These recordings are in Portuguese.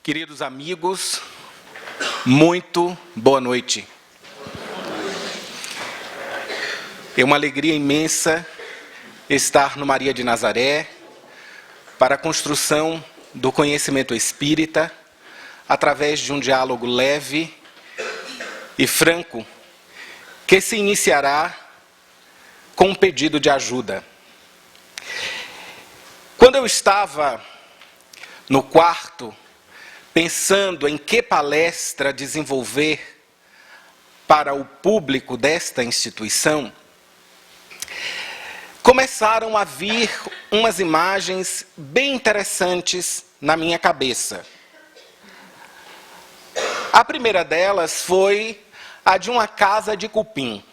Queridos amigos, muito boa noite. É uma alegria imensa estar no Maria de Nazaré para a construção do conhecimento espírita através de um diálogo leve e franco que se iniciará com um pedido de ajuda. Quando eu estava no quarto, pensando em que palestra desenvolver para o público desta instituição, começaram a vir umas imagens bem interessantes na minha cabeça. A primeira delas foi a de uma casa de cupim.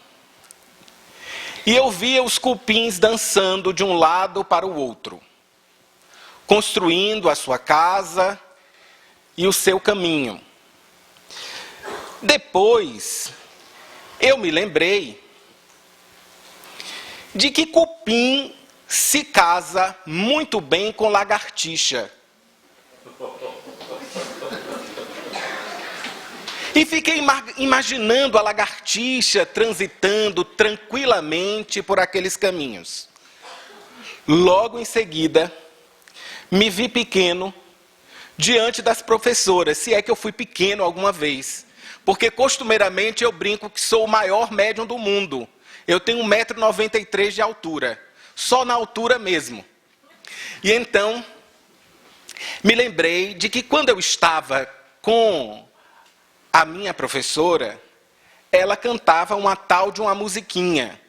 E eu via os cupins dançando de um lado para o outro, construindo a sua casa e o seu caminho. Depois, eu me lembrei de que cupim se casa muito bem com lagartixa. E fiquei imaginando a lagartixa transitando tranquilamente por aqueles caminhos. Logo em seguida, me vi pequeno diante das professoras, se é que eu fui pequeno alguma vez. Porque costumeiramente eu brinco que sou o maior médium do mundo. Eu tenho 1,93 m de altura, só na altura mesmo. E então, me lembrei de que quando eu estava com a minha professora, ela cantava uma tal de uma musiquinha.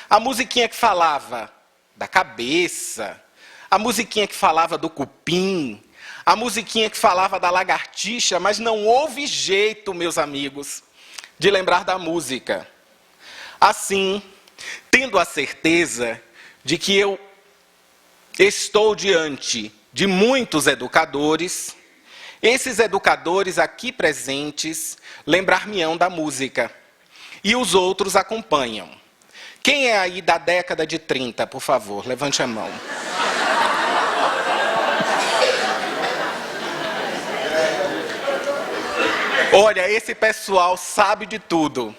A musiquinha que falava da cabeça, a musiquinha que falava do cupim, a musiquinha que falava da lagartixa, mas não houve jeito, meus amigos, de lembrar da música. Assim, tendo a certeza de que eu estou diante de muitos educadores, esses educadores aqui presentes lembrar-me-ão da música. E os outros acompanham. Quem é aí da década de 30, por favor, levante a mão. Olha, esse pessoal sabe de tudo.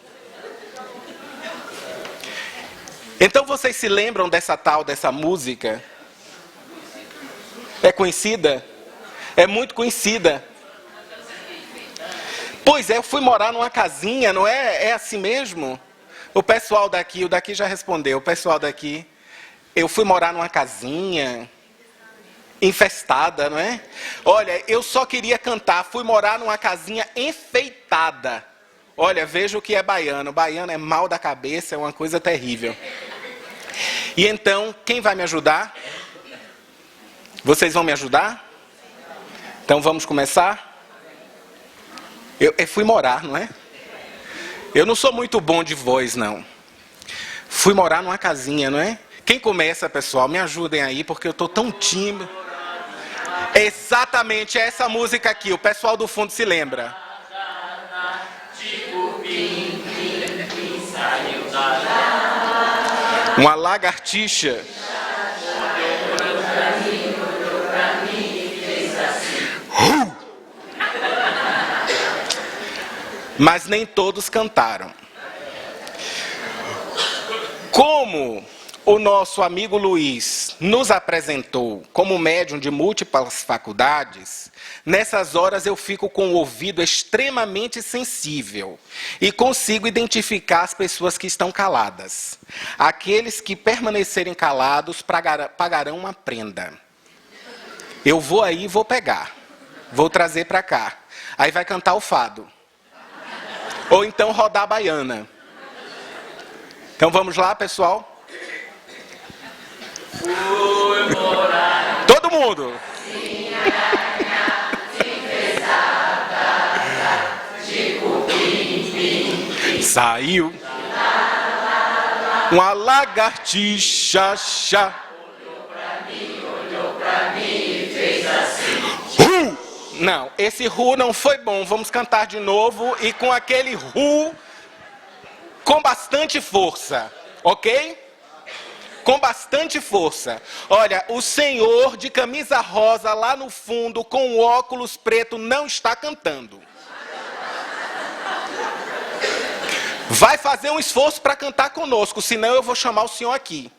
Então vocês se lembram dessa música? É conhecida? É muito conhecida. Pois é, eu fui morar numa casinha, não é? É assim mesmo? O pessoal daqui, o daqui já respondeu, o pessoal daqui. Eu fui morar numa casinha infestada, não é? Olha, eu só queria cantar, fui morar numa casinha enfeitada. Olha, veja o que é baiano. Baiano é mal da cabeça, é uma coisa terrível. E então, quem vai me ajudar? Vocês vão me ajudar? Então vamos começar? Eu fui morar, não é? Eu não sou muito bom de voz, não. Fui morar numa casinha, não é? Quem começa, pessoal? Me ajudem aí, porque eu estou tão tímido. Exatamente, é essa música aqui. O pessoal do fundo se lembra. Uma lagartixa. Mas nem todos cantaram. Como o nosso amigo Luiz nos apresentou como médium de múltiplas faculdades, nessas horas eu fico com o ouvido extremamente sensível e consigo identificar as pessoas que estão caladas. Aqueles que permanecerem calados pagarão uma prenda. Eu vou aí e vou pegar. Vou trazer para cá. Aí vai cantar o fado. Ou então rodar a baiana. Então vamos lá, pessoal? Todo mundo! Saiu uma lagartixa. Olhou pra mim e fez assim. Não, esse não foi bom. Vamos cantar de novo e com aquele com bastante força, ok? Com bastante força. Olha, o senhor de camisa rosa lá no fundo, com óculos preto, não está cantando. Vai fazer um esforço para cantar conosco, senão eu vou chamar o senhor aqui.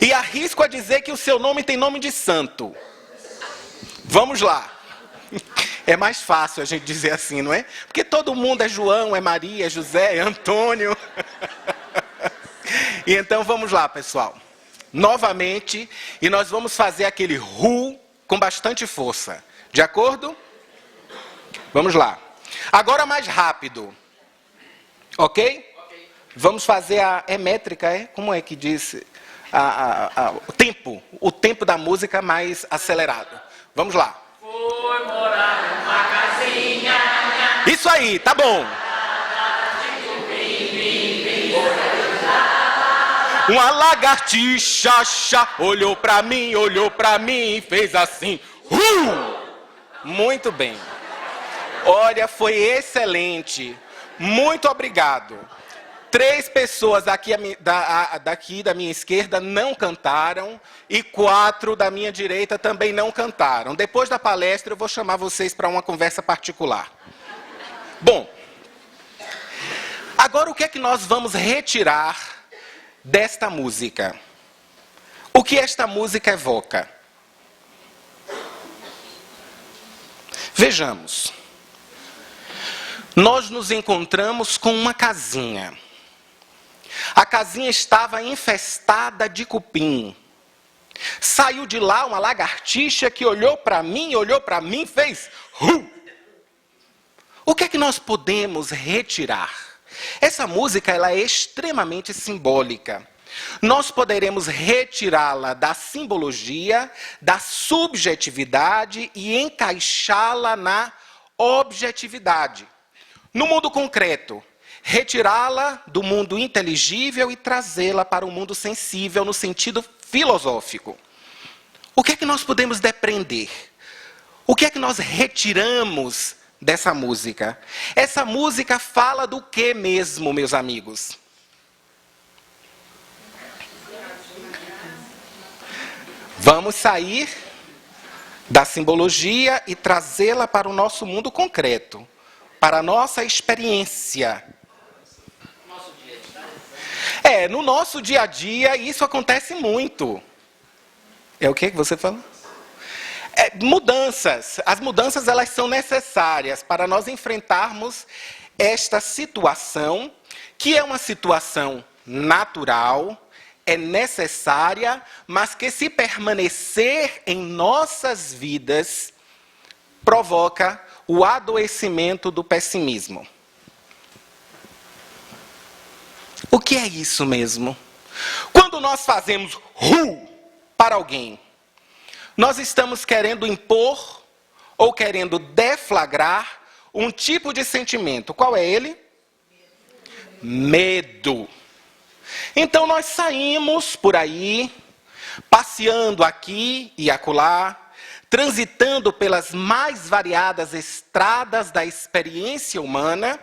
E arrisco a dizer que o seu nome tem nome de santo. Vamos lá. É mais fácil a gente dizer assim, não é? Porque todo mundo é João, é Maria, é José, é Antônio. E então vamos lá, pessoal. Novamente, e nós vamos fazer aquele ru com bastante força. De acordo? Vamos lá. Agora mais rápido. Ok? Vamos fazer é métrica, é? Como é que diz? O tempo da música mais acelerado. Vamos lá. Foi morar numa casinha. Isso aí, tá bom. Uma lagartixa olhou pra mim e fez assim. Muito bem. Olha, foi excelente. Muito obrigado. 3 pessoas daqui da minha esquerda não cantaram e 4 da minha direita também não cantaram. Depois da palestra eu vou chamar vocês para uma conversa particular. Bom, agora o que é que nós vamos retirar desta música? O que esta música evoca? Vejamos. Nós nos encontramos com uma casinha. A casinha estava infestada de cupim. Saiu de lá uma lagartixa que olhou para mim, fez O que é que nós podemos retirar? Essa música ela é extremamente simbólica. Nós poderemos retirá-la da simbologia, da subjetividade e encaixá-la na objetividade. No mundo concreto, retirá-la do mundo inteligível e trazê-la para o mundo sensível no sentido filosófico. O que é que nós podemos depreender? O que é que nós retiramos dessa música? Essa música fala do que mesmo, meus amigos? Vamos sair da simbologia e trazê-la para o nosso mundo concreto, para a nossa experiência. No nosso dia a dia isso acontece muito. É o que você falou? Mudanças. As mudanças elas são necessárias para nós enfrentarmos esta situação, que é uma situação natural, é necessária, mas que se permanecer em nossas vidas, provoca o adoecimento do pessimismo. O que é isso mesmo? Quando nós fazemos para alguém, nós estamos querendo impor ou querendo deflagrar um tipo de sentimento. Qual é ele? Medo. Então nós saímos por aí, passeando aqui e acolá, transitando pelas mais variadas estradas da experiência humana,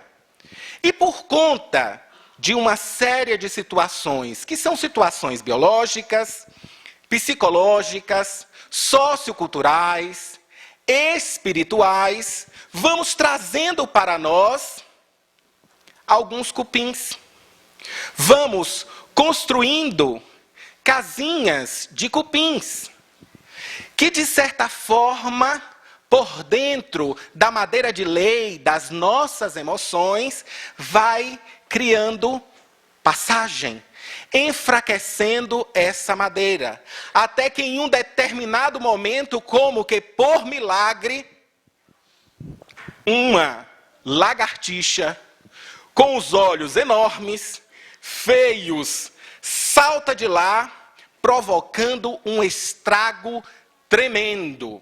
e por conta de uma série de situações, que são situações biológicas, psicológicas, socioculturais, espirituais, vamos trazendo para nós alguns cupins. Vamos construindo casinhas de cupins, que de certa forma, por dentro da madeira de lei das nossas emoções, vai criando passagem, enfraquecendo essa madeira, até que em um determinado momento, como que por milagre, uma lagartixa com os olhos enormes, feios, salta de lá, provocando um estrago tremendo.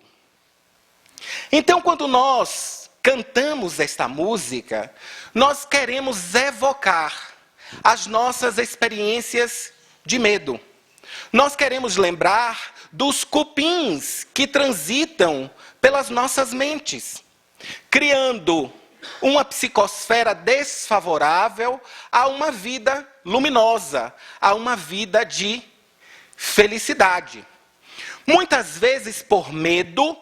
Então, quando nós cantamos esta música, nós queremos evocar as nossas experiências de medo. Nós queremos lembrar dos cupins que transitam pelas nossas mentes, criando uma psicosfera desfavorável a uma vida luminosa, a uma vida de felicidade. Muitas vezes, por medo,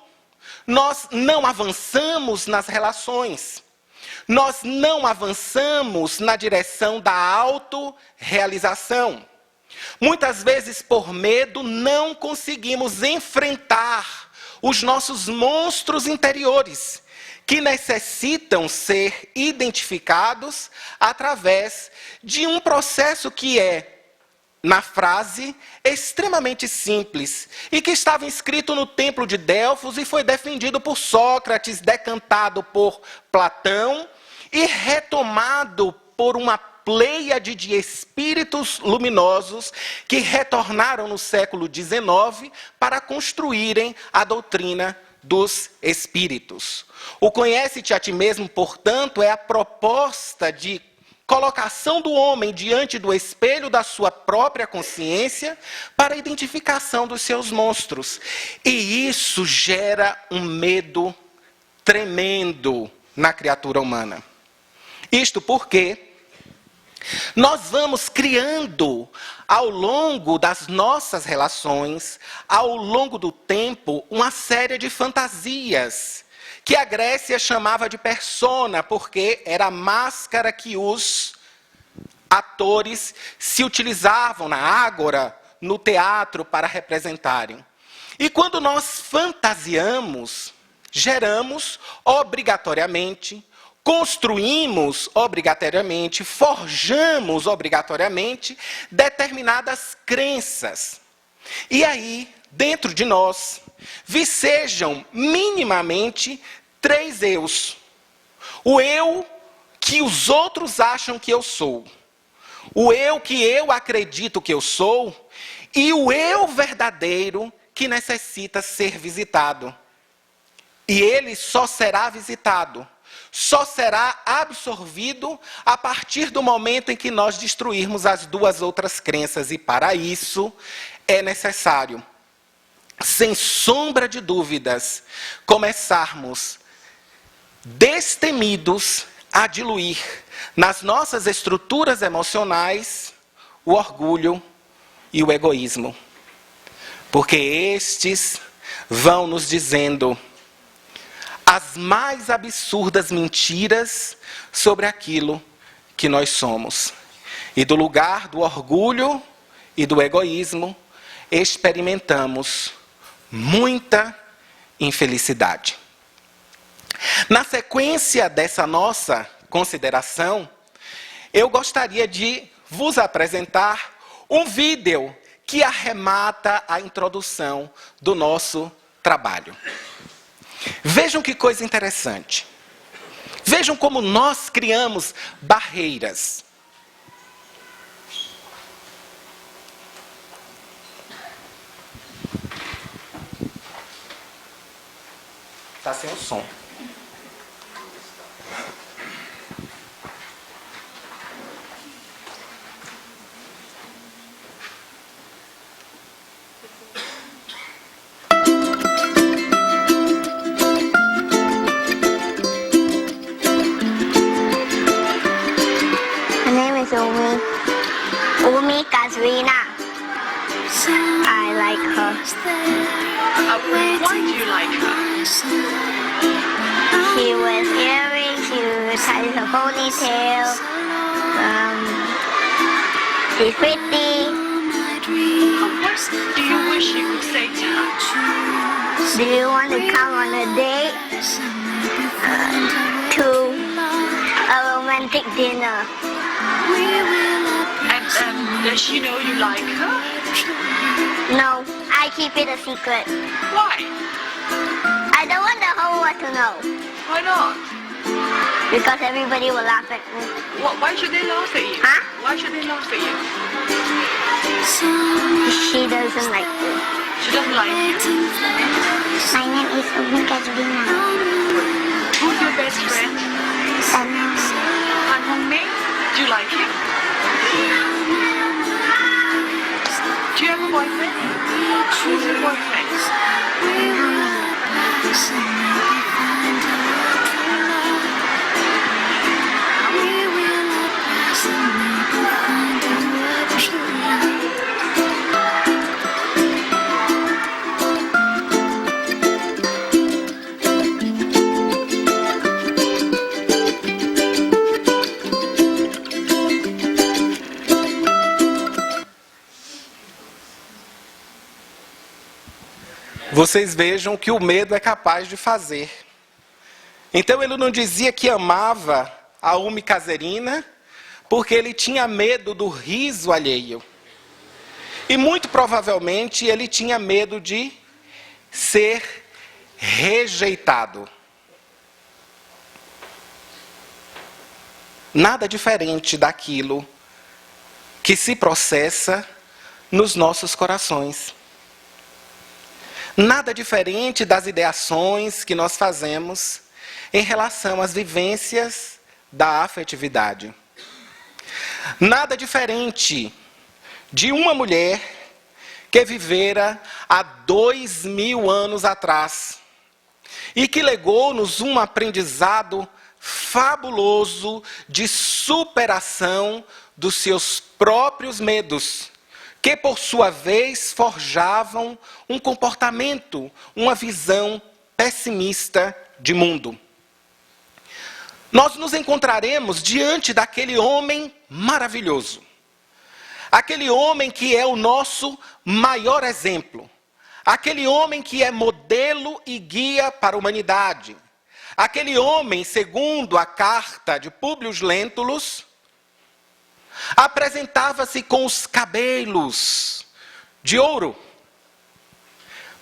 nós não avançamos nas relações. Nós não avançamos na direção da autorrealização. Muitas vezes, por medo, não conseguimos enfrentar os nossos monstros interiores, que necessitam ser identificados através de um processo que é, na frase, extremamente simples, e que estava escrito no Templo de Delfos e foi defendido por Sócrates, decantado por Platão e retomado por uma pleiade de espíritos luminosos que retornaram no século XIX para construírem a doutrina dos espíritos. O conhece-te a ti mesmo, portanto, é a proposta de colocação do homem diante do espelho da sua própria consciência para a identificação dos seus monstros. E isso gera um medo tremendo na criatura humana. Isto porque nós vamos criando, ao longo das nossas relações, ao longo do tempo, uma série de fantasias, que a Grécia chamava de persona, porque era a máscara que os atores se utilizavam na ágora, no teatro, para representarem. E quando nós fantasiamos, geramos obrigatoriamente, construímos obrigatoriamente, forjamos obrigatoriamente determinadas crenças. E aí, dentro de nós, vicejam minimamente 3 eus. O eu que os outros acham que eu sou. O eu que eu acredito que eu sou. E o eu verdadeiro que necessita ser visitado. E ele só será visitado, só será absorvido a partir do momento em que nós destruirmos as 2 outras crenças. E para isso é necessário, sem sombra de dúvidas, começarmos destemidos a diluir nas nossas estruturas emocionais o orgulho e o egoísmo. Porque estes vão nos dizendo as mais absurdas mentiras sobre aquilo que nós somos. E do lugar do orgulho e do egoísmo, experimentamos muita infelicidade. Na sequência dessa nossa consideração, eu gostaria de vos apresentar um vídeo que arremata a introdução do nosso trabalho. Vejam que coisa interessante. Vejam como nós criamos barreiras. Está sem o som. Umi Kazrina. I like her. Why do you like her? She was earring, she has a ponytail. She's pretty. What do you wish you could say to her? Do you want to come on a date? To a romantic dinner. And does she know you like her? No, I keep it a secret. Why? I don't want the whole world to know. Why not? Because everybody will laugh at me. Why should they laugh at you? Huh? Why should they laugh at you? She doesn't like me. She doesn't like you. My name is Umi Kazrina. Who's your best friend? Sana. Han Hongming? Do you like him? Do you have a boyfriend? Who's your boyfriend? vocês vejam o que o medo é capaz de fazer. Então ele não dizia que amava a Umi Caserina, porque ele tinha medo do riso alheio. E muito provavelmente ele tinha medo de ser rejeitado. Nada diferente daquilo que se processa nos nossos corações. Nada diferente das ideações que nós fazemos em relação às vivências da afetividade. Nada diferente de uma mulher que vivera há 2000 anos atrás e que legou-nos um aprendizado fabuloso de superação dos seus próprios medos, que por sua vez forjavam um comportamento, uma visão pessimista de mundo. Nós nos encontraremos diante daquele homem maravilhoso. Aquele homem que é o nosso maior exemplo. Aquele homem que é modelo e guia para a humanidade. Aquele homem, segundo a carta de Públio Lentulus, apresentava-se com os cabelos de ouro,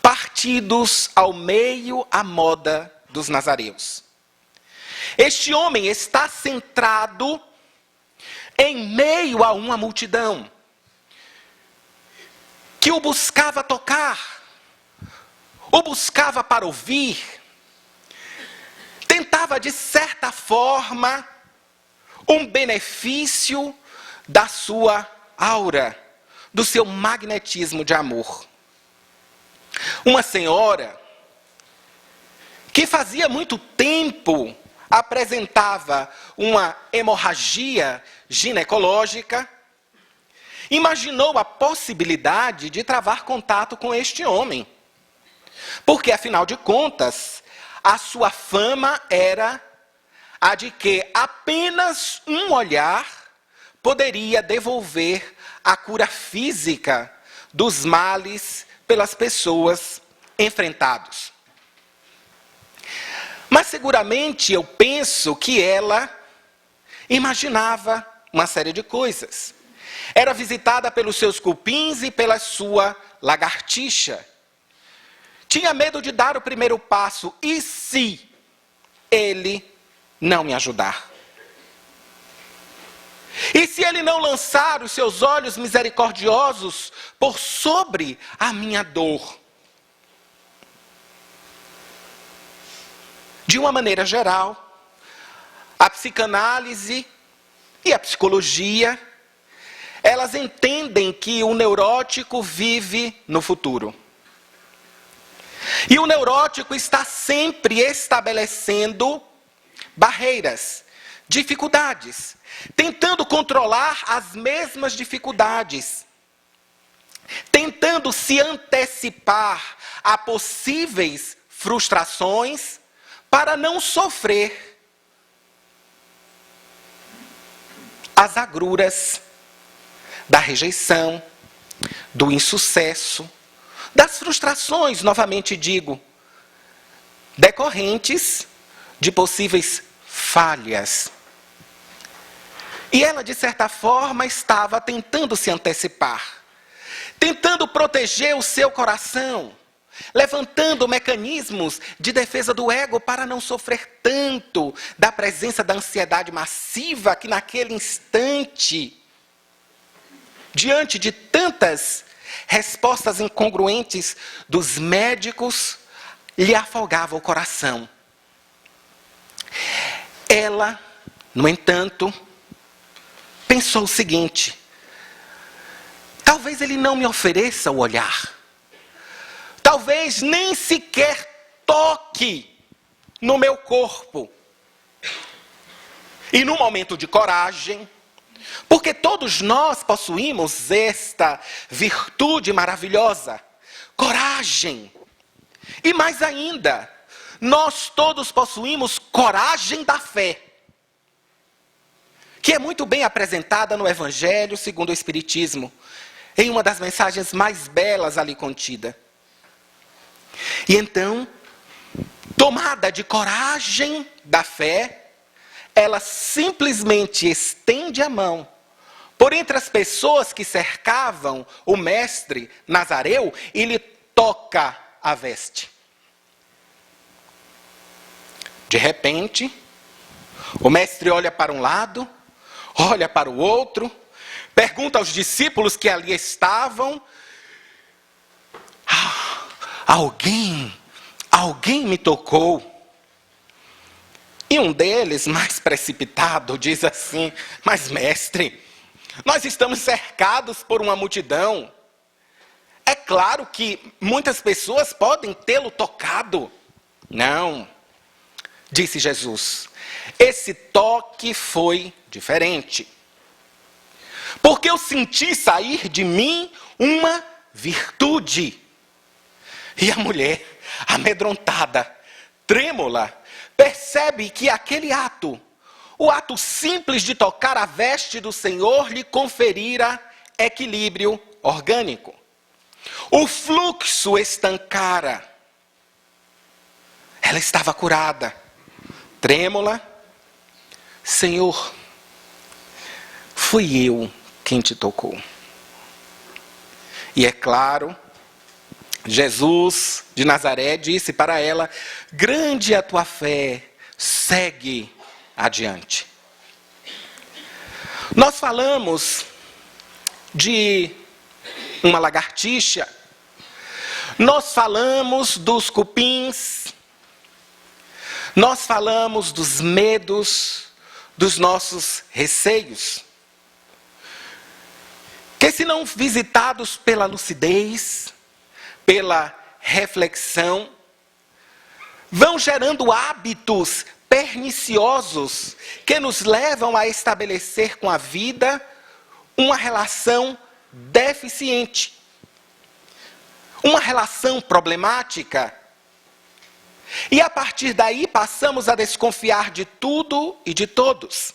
partidos ao meio à moda dos nazareus. Este homem está centrado em meio a uma multidão que o buscava tocar, o buscava para ouvir, tentava de certa forma um benefício da sua aura, do seu magnetismo de amor. Uma senhora que fazia muito tempo apresentava uma hemorragia ginecológica, imaginou a possibilidade de travar contato com este homem. Porque, afinal de contas, a sua fama era a de que apenas um olhar poderia devolver a cura física dos males pelas pessoas enfrentados. Mas seguramente eu penso que ela imaginava uma série de coisas. Era visitada pelos seus cupins e pela sua lagartixa. Tinha medo de dar o primeiro passo. E se ele não me ajudar? E se ele não lançar os seus olhos misericordiosos por sobre a minha dor? De uma maneira geral, a psicanálise e a psicologia, elas entendem que o neurótico vive no futuro. E o neurótico está sempre estabelecendo barreiras, dificuldades, tentando controlar as mesmas dificuldades, tentando se antecipar a possíveis frustrações para não sofrer as agruras da rejeição, do insucesso, das frustrações, novamente digo, decorrentes de possíveis falhas. E ela, de certa forma, estava tentando se antecipar, tentando proteger o seu coração, levantando mecanismos de defesa do ego para não sofrer tanto da presença da ansiedade massiva que naquele instante, diante de tantas respostas incongruentes dos médicos, lhe afogava o coração. Ela, no entanto, pensou o seguinte: talvez ele não me ofereça o olhar. Talvez nem sequer toque no meu corpo. E num momento de coragem, porque todos nós possuímos esta virtude maravilhosa, coragem. E mais ainda, nós todos possuímos coragem da fé, que é muito bem apresentada no Evangelho segundo o Espiritismo, em uma das mensagens mais belas ali contida. E então, tomada de coragem da fé, ela simplesmente estende a mão por entre as pessoas que cercavam o mestre Nazareu e lhe toca a veste. De repente, o mestre olha para um lado, olha para o outro, pergunta aos discípulos que ali estavam: alguém me tocou? E um deles, mais precipitado, diz assim: mas mestre, nós estamos cercados por uma multidão. É claro que muitas pessoas podem tê-lo tocado. Não, disse Jesus, esse toque foi diferente. Porque eu senti sair de mim uma virtude. E a mulher, amedrontada, trêmula, percebe que aquele ato, o ato simples de tocar a veste do Senhor, lhe conferira equilíbrio orgânico. O fluxo estancara. Ela estava curada, trêmula. Senhor, fui eu quem te tocou. E é claro, Jesus de Nazaré disse para ela: grande é a tua fé, segue adiante. Nós falamos de uma lagartixa, nós falamos dos cupins, nós falamos dos medos, dos nossos receios, que se não visitados pela lucidez, pela reflexão, vão gerando hábitos perniciosos que nos levam a estabelecer com a vida uma relação deficiente, uma relação problemática. E a partir daí passamos a desconfiar de tudo e de todos.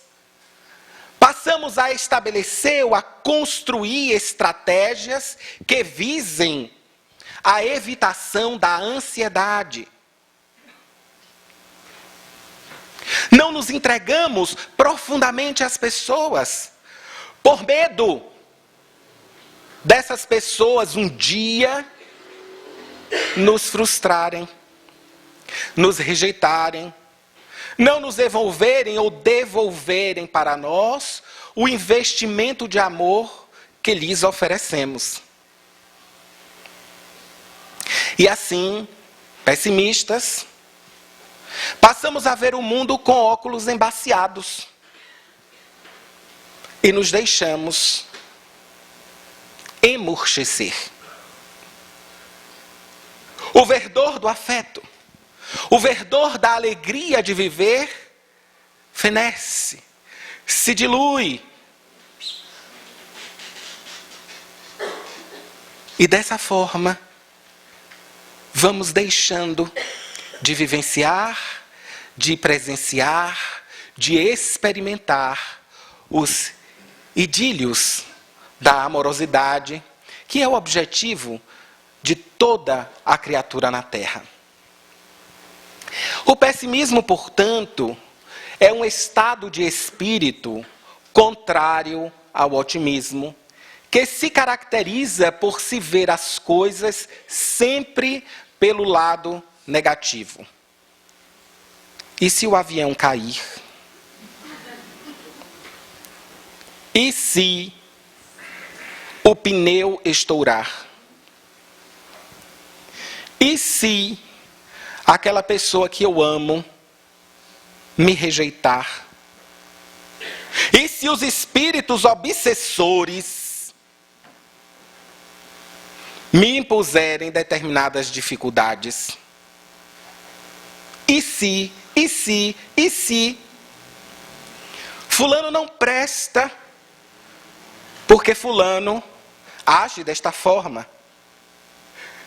Passamos a estabelecer ou a construir estratégias que visem a evitação da ansiedade. Não nos entregamos profundamente às pessoas, por medo dessas pessoas um dia nos frustrarem, nos rejeitarem, não nos devolverem ou devolverem para nós o investimento de amor que lhes oferecemos. E assim, pessimistas, passamos a ver o mundo com óculos embaciados e nos deixamos emurchecer. O verdor do afeto, o verdor da alegria de viver, fenece, se dilui. E dessa forma, vamos deixando de vivenciar, de presenciar, de experimentar os idílios da amorosidade, que é o objetivo de toda a criatura na Terra. O pessimismo, portanto, é um estado de espírito contrário ao otimismo, que se caracteriza por se ver as coisas sempre pelo lado negativo. E se o avião cair? E se o pneu estourar? E se aquela pessoa que eu amo me rejeitar? E se os espíritos obsessores me impuserem determinadas dificuldades? E se fulano não presta, porque fulano age desta forma.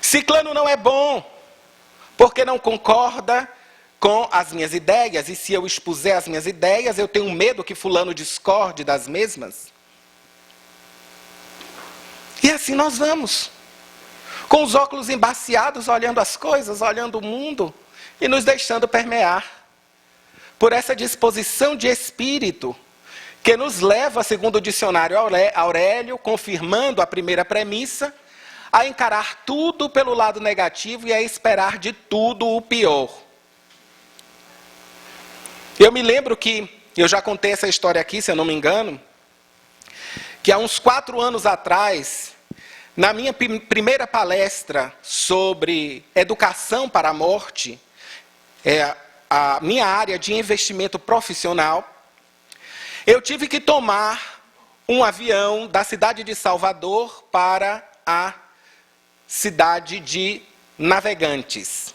Ciclano não é bom, porque não concorda com as minhas ideias, e se eu expuser as minhas ideias, eu tenho medo que fulano discorde das mesmas. E assim nós vamos. com os óculos embaciados, olhando as coisas, olhando o mundo e nos deixando permear por essa disposição de espírito que nos leva, segundo o dicionário Aurélio, confirmando a primeira premissa, a encarar tudo pelo lado negativo e a esperar de tudo o pior. Eu me lembro que, eu já contei essa história aqui, se eu não me engano, que há uns 4 anos atrás, na minha primeira palestra sobre educação para a morte, a minha área de investimento profissional, eu tive que tomar um avião da cidade de Salvador para a cidade de Navegantes.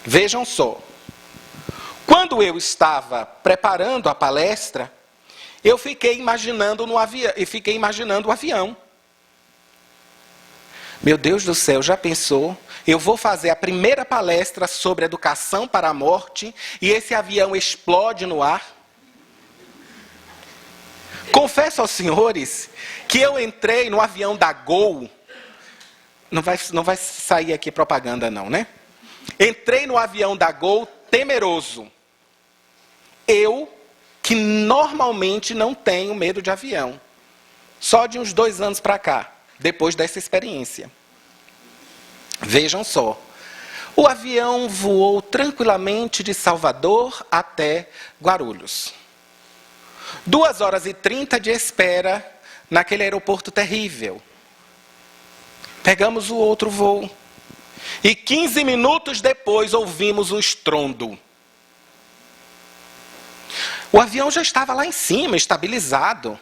Vejam só. Quando eu estava preparando a palestra, eu fiquei imaginando o avião. Meu Deus do céu, já pensou? Eu vou fazer a primeira palestra sobre educação para a morte e esse avião explode no ar? Confesso aos senhores que eu entrei no avião da Gol. Não vai sair aqui propaganda não, né? Entrei no avião da Gol temeroso. Eu, que normalmente não tenho medo de avião. Só de uns 2 anos para cá, depois dessa experiência. Vejam só. O avião voou tranquilamente de Salvador até Guarulhos. 2h30 de espera naquele aeroporto terrível. Pegamos o outro voo. E 15 minutos depois ouvimos um estrondo. O avião já estava lá em cima, estabilizado.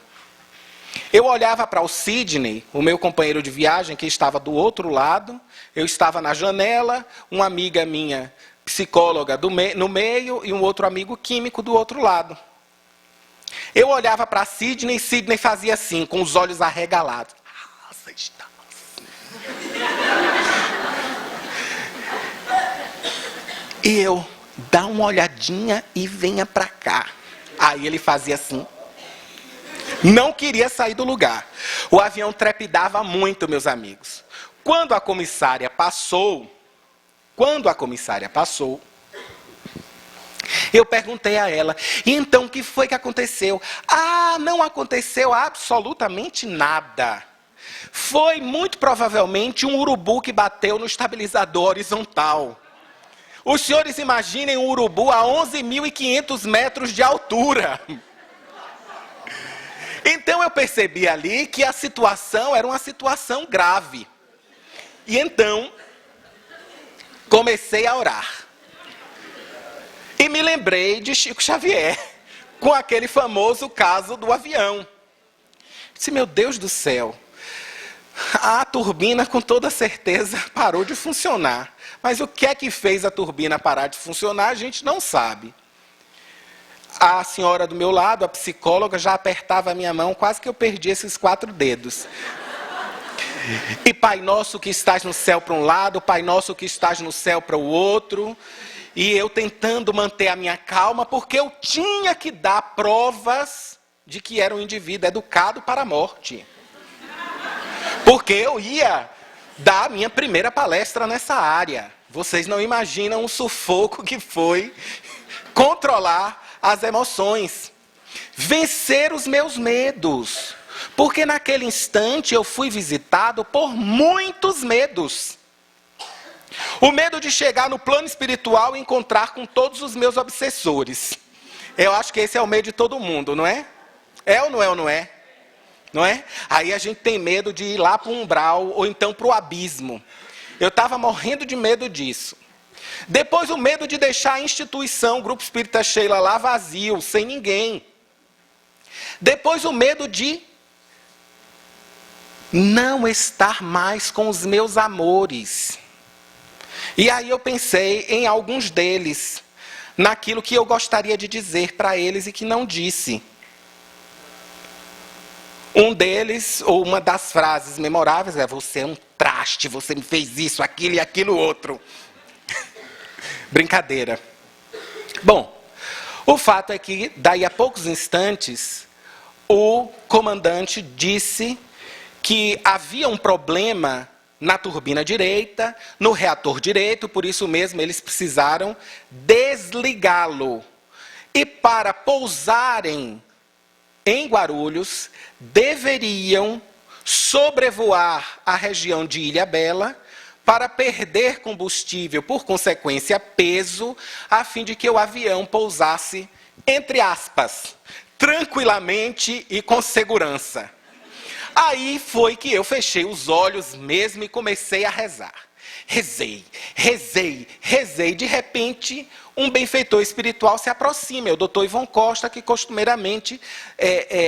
Eu olhava para o Sidney, o meu companheiro de viagem, que estava do outro lado. Eu estava na janela, uma amiga minha, psicóloga, no meio, e um outro amigo químico do outro lado. Eu olhava para Sidney e Sidney fazia assim, com os olhos arregalados. Você está assim. E eu, dá uma olhadinha e venha para cá. Aí ele fazia assim. Não queria sair do lugar. O avião trepidava muito, meus amigos. Quando a comissária passou, eu perguntei a ela, e então o que foi que aconteceu? Ah, não aconteceu absolutamente nada. Foi muito provavelmente um urubu que bateu no estabilizador horizontal. Os senhores imaginem um urubu a 11.500 metros de altura. Então eu percebi ali que a situação era uma situação grave. E então, comecei a orar. E me lembrei de Chico Xavier, com aquele famoso caso do avião. Disse, meu Deus do céu, a turbina com toda certeza parou de funcionar. Mas o que é que fez a turbina parar de funcionar, a gente não sabe. A senhora do meu lado, a psicóloga, já apertava a minha mão, quase que eu perdi esses 4 dedos. E Pai Nosso que estás no céu para um lado, Pai Nosso que estás no céu para o outro. E eu tentando manter a minha calma, porque eu tinha que dar provas de que era um indivíduo educado para a morte. Porque eu ia dar a minha primeira palestra nessa área. Vocês não imaginam o sufoco que foi controlar as emoções. Vencer os meus medos. Porque naquele instante eu fui visitado por muitos medos. O medo de chegar no plano espiritual e encontrar com todos os meus obsessores. Eu acho que esse é o medo de todo mundo, não é? É ou não é ou não é? Não é? Aí a gente tem medo de ir lá para o umbral ou então para o abismo. Eu estava morrendo de medo disso. Depois o medo de deixar a instituição, o Grupo Espírita Sheila lá vazio, sem ninguém. Depois o medo de não estar mais com os meus amores. E aí eu pensei em alguns deles, naquilo que eu gostaria de dizer para eles e que não disse. Um deles, ou uma das frases memoráveis é: você é um traste, você me fez isso, aquilo e aquilo outro. Brincadeira. Bom, o fato é que, daí a poucos instantes, o comandante disse que havia um problema na turbina direita, no reator direito, por isso mesmo eles precisaram desligá-lo. E para pousarem em Guarulhos, deveriam sobrevoar a região de Ilhabela para perder combustível, por consequência, peso, a fim de que o avião pousasse, entre aspas, tranquilamente e com segurança. Aí foi que eu fechei os olhos mesmo e comecei a rezar. Rezei, rezei, rezei. De repente, um benfeitor espiritual se aproxima. É o Dr. Ivon Costa, que costumeiramente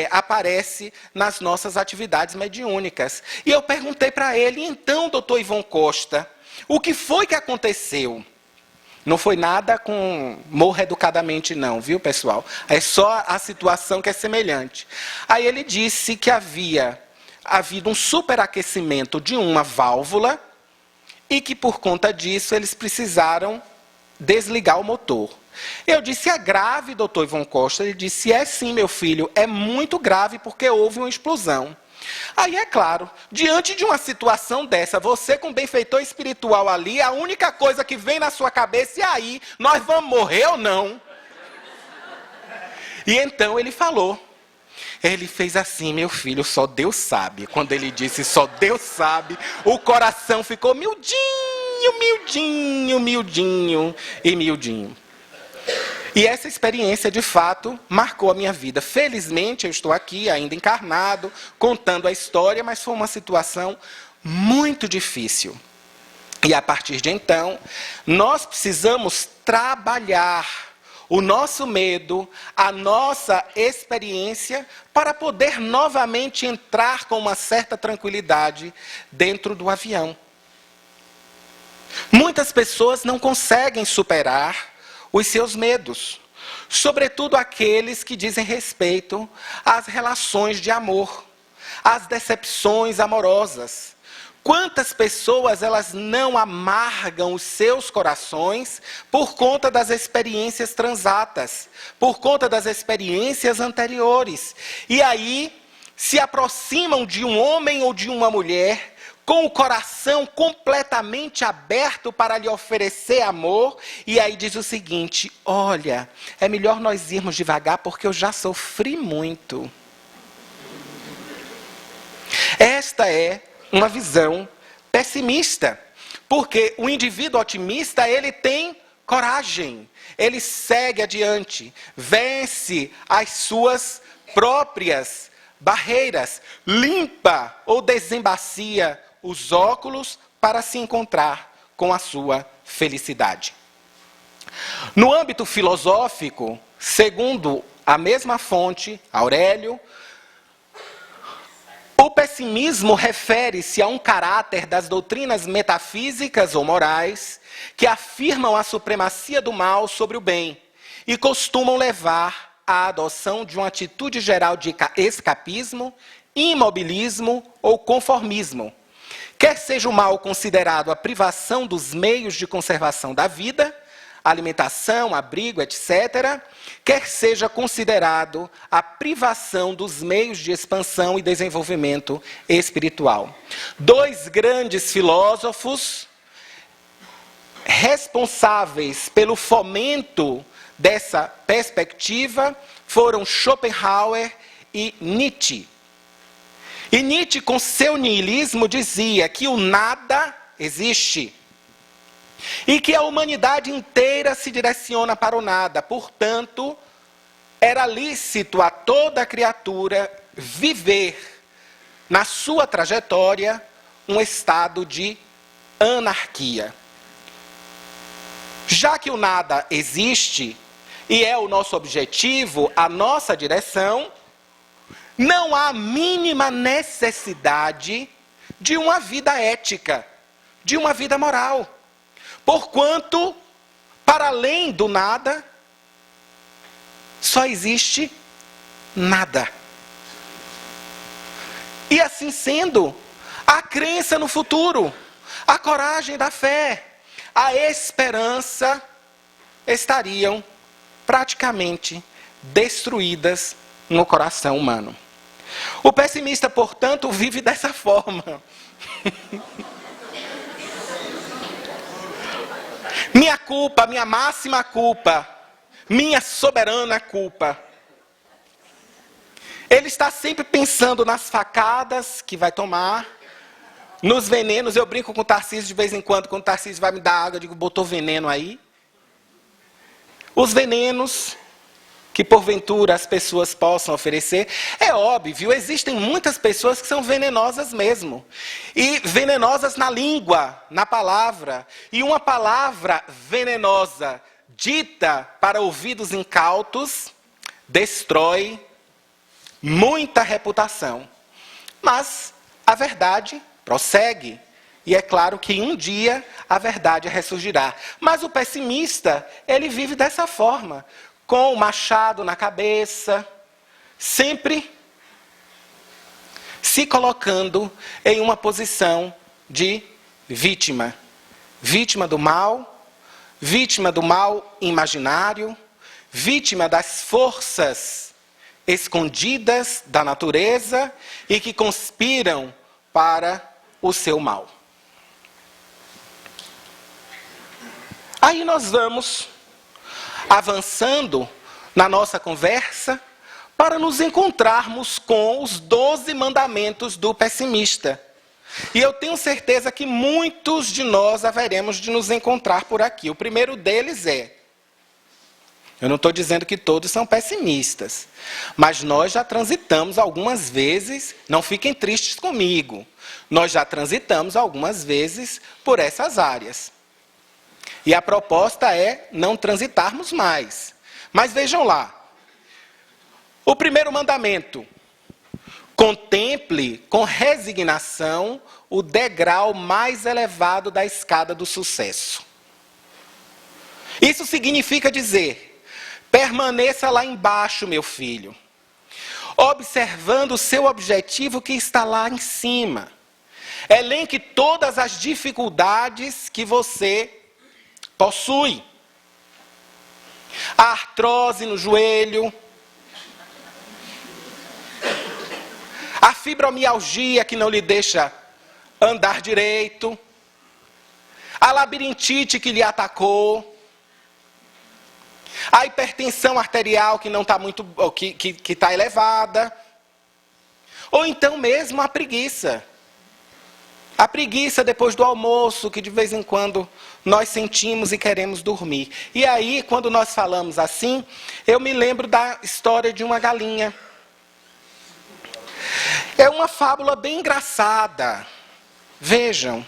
aparece nas nossas atividades mediúnicas. E eu perguntei para ele, então, Dr. Ivon Costa, o que foi que aconteceu? Não foi nada com morra educadamente não, viu, pessoal? É só a situação que é semelhante. Aí ele disse que havia havido um superaquecimento de uma válvula e que, por conta disso, eles precisaram desligar o motor. Eu disse, é grave, doutor Ivon Costa? Ele disse, é sim, meu filho, é muito grave porque houve uma explosão. Aí, é claro, diante de uma situação dessa, você com benfeitor espiritual ali, a única coisa que vem na sua cabeça, e aí, nós vamos morrer ou não? E então ele falou. Ele fez assim, meu filho, só Deus sabe. Quando ele disse só Deus sabe, o coração ficou miudinho, miudinho, miudinho e miudinho. E essa experiência, de fato, marcou a minha vida. Felizmente, eu estou aqui, ainda encarnado, contando a história, mas foi uma situação muito difícil. E a partir de então, nós precisamos trabalhar o nosso medo, a nossa experiência, para poder novamente entrar com uma certa tranquilidade dentro do avião. Muitas pessoas não conseguem superar os seus medos, sobretudo aqueles que dizem respeito às relações de amor, às decepções amorosas. Quantas pessoas elas não amargam os seus corações por conta das experiências transatas, por conta das experiências anteriores. E aí se aproximam de um homem ou de uma mulher com o coração completamente aberto para lhe oferecer amor. E aí diz o seguinte, olha, é melhor nós irmos devagar porque eu já sofri muito. Esta é uma visão pessimista, porque o indivíduo otimista, ele tem coragem, ele segue adiante, vence as suas próprias barreiras, limpa ou desembacia os óculos para se encontrar com a sua felicidade. No âmbito filosófico, segundo a mesma fonte, Aurélio, o pessimismo refere-se a um caráter das doutrinas metafísicas ou morais que afirmam a supremacia do mal sobre o bem e costumam levar à adoção de uma atitude geral de escapismo, imobilismo ou conformismo. Quer seja o mal considerado a privação dos meios de conservação da vida, alimentação, abrigo, etc., quer seja considerado a privação dos meios de expansão e desenvolvimento espiritual. Dois grandes filósofos responsáveis pelo fomento dessa perspectiva foram Schopenhauer e Nietzsche. E Nietzsche, com seu niilismo, dizia que o nada existe. E que a humanidade inteira se direciona para o nada. Portanto, era lícito a toda criatura viver na sua trajetória um estado de anarquia. Já que o nada existe e é o nosso objetivo, a nossa direção, não há a mínima necessidade de uma vida ética, de uma vida moral. Porquanto, para além do nada, só existe nada. E assim sendo, a crença no futuro, a coragem da fé, a esperança estariam praticamente destruídas no coração humano. O pessimista, portanto, vive dessa forma. Minha culpa, minha máxima culpa, minha soberana culpa. Ele está sempre pensando nas facadas que vai tomar, nos venenos. Eu brinco com o Tarcísio de vez em quando o Tarcísio vai me dar água, eu digo, botou veneno aí. Os venenos que porventura as pessoas possam oferecer. É óbvio, existem muitas pessoas que são venenosas mesmo. E venenosas na língua, na palavra. E uma palavra venenosa, dita para ouvidos incautos, destrói muita reputação. Mas a verdade prossegue. E é claro que um dia a verdade ressurgirá. Mas o pessimista, ele vive dessa forma, com o machado na cabeça, sempre se colocando em uma posição de vítima. Vítima do mal imaginário, vítima das forças escondidas da natureza e que conspiram para o seu mal. Aí nós vamos avançando na nossa conversa para nos encontrarmos com os 12 mandamentos do pessimista. E eu tenho certeza que muitos de nós haveremos de nos encontrar por aqui. O primeiro deles é, eu não estou dizendo que todos são pessimistas, mas nós já transitamos algumas vezes, não fiquem tristes comigo, nós já transitamos algumas vezes por essas áreas. E a proposta é não transitarmos mais. Mas vejam lá. O primeiro mandamento. Contemple com resignação o degrau mais elevado da escada do sucesso. Isso significa dizer, permaneça lá embaixo, meu filho, observando o seu objetivo que está lá em cima. Elenque todas as dificuldades que você possui. A artrose no joelho, a fibromialgia que não lhe deixa andar direito, a labirintite que lhe atacou, a hipertensão arterial que não está muito, que está elevada, ou então mesmo a preguiça. A preguiça depois do almoço, que de vez em quando nós sentimos e queremos dormir. E aí, quando nós falamos assim, eu me lembro da história de uma galinha. É uma fábula bem engraçada. Vejam,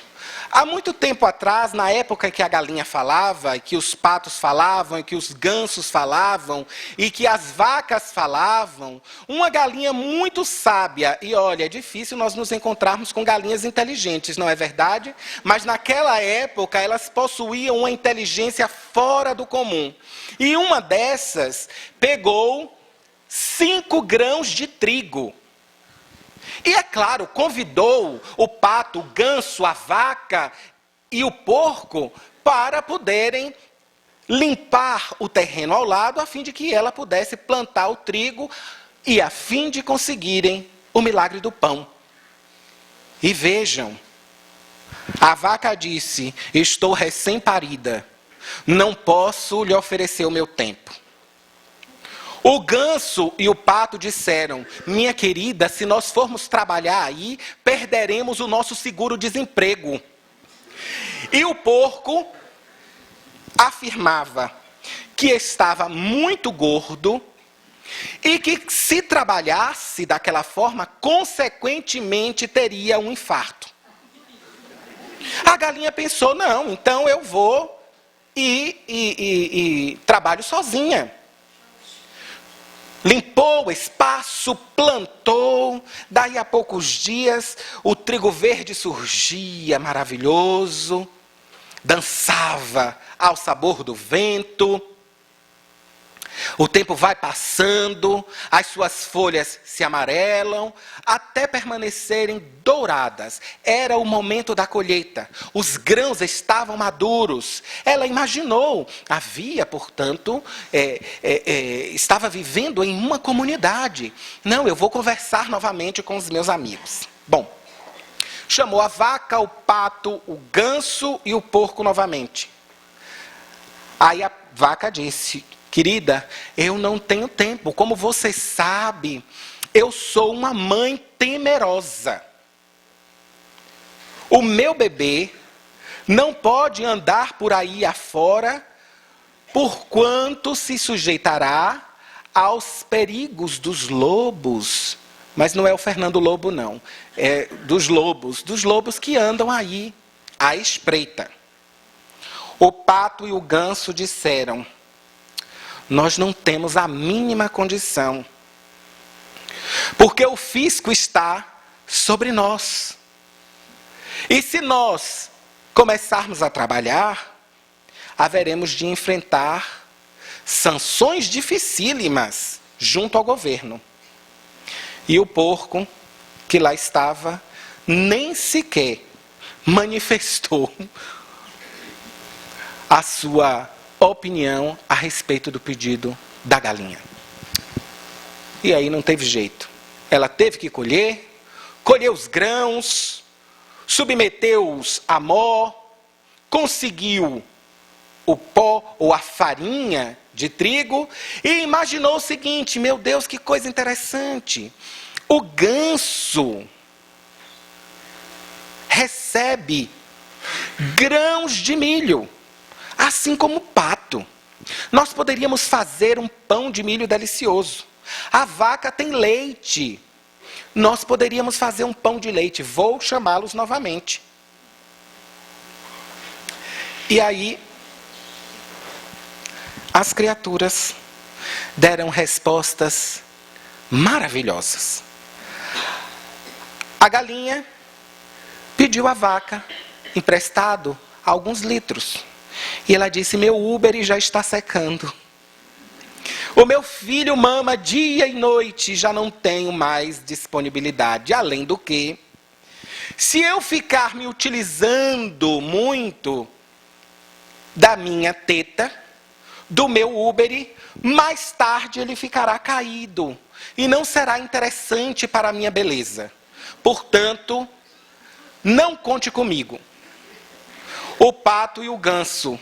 há muito tempo atrás, na época que a galinha falava, que os patos falavam, que os gansos falavam, e que as vacas falavam, uma galinha muito sábia, e olha, é difícil nós nos encontrarmos com galinhas inteligentes, não é verdade? Mas naquela época elas possuíam uma inteligência fora do comum. E uma dessas pegou 5 grãos de trigo. E, é claro, convidou o pato, o ganso, a vaca e o porco para poderem limpar o terreno ao lado, a fim de que ela pudesse plantar o trigo e a fim de conseguirem o milagre do pão. E vejam, a vaca disse, estou recém-parida, não posso lhe oferecer o meu tempo. O ganso e o pato disseram, minha querida, se nós formos trabalhar aí, perderemos o nosso seguro-desemprego. E o porco afirmava que estava muito gordo e que se trabalhasse daquela forma, consequentemente teria um infarto. A galinha pensou, não, então eu vou e trabalho sozinha. Limpou o espaço, plantou, daí a poucos dias o trigo verde surgia maravilhoso, dançava ao sabor do vento. O tempo vai passando, as suas folhas se amarelam, até permanecerem douradas. Era o momento da colheita. Os grãos estavam maduros. Ela imaginou. Havia, portanto, estava vivendo em uma comunidade. Não, eu vou conversar novamente com os meus amigos. Bom, chamou a vaca, o pato, o ganso e o porco novamente. Aí a vaca disse: querida, eu não tenho tempo. Como você sabe, eu sou uma mãe temerosa. O meu bebê não pode andar por aí afora, porquanto se sujeitará aos perigos dos lobos. Mas não é o Fernando Lobo, não. É dos lobos que andam aí à espreita. O pato e o ganso disseram: nós não temos a mínima condição, porque o fisco está sobre nós. E se nós começarmos a trabalhar, haveremos de enfrentar sanções dificílimas junto ao governo. E o porco, que lá estava, nem sequer manifestou a sua opinião a respeito do pedido da galinha. E aí não teve jeito. Ela teve que colher os grãos, submeteu-os a mó, conseguiu o pó ou a farinha de trigo e imaginou o seguinte: meu Deus, que coisa interessante. O ganso recebe grãos de milho, assim como o pato. Nós poderíamos fazer um pão de milho delicioso. A vaca tem leite. Nós poderíamos fazer um pão de leite. Vou chamá-los novamente. E aí, as criaturas deram respostas maravilhosas. A galinha pediu à vaca emprestado alguns litros. E ela disse: meu úbere já está secando. O meu filho mama dia e noite, já não tenho mais disponibilidade. Além do que, se eu ficar me utilizando muito da minha teta, do meu úbere, mais tarde ele ficará caído e não será interessante para a minha beleza. Portanto, não conte comigo. O pato e o ganso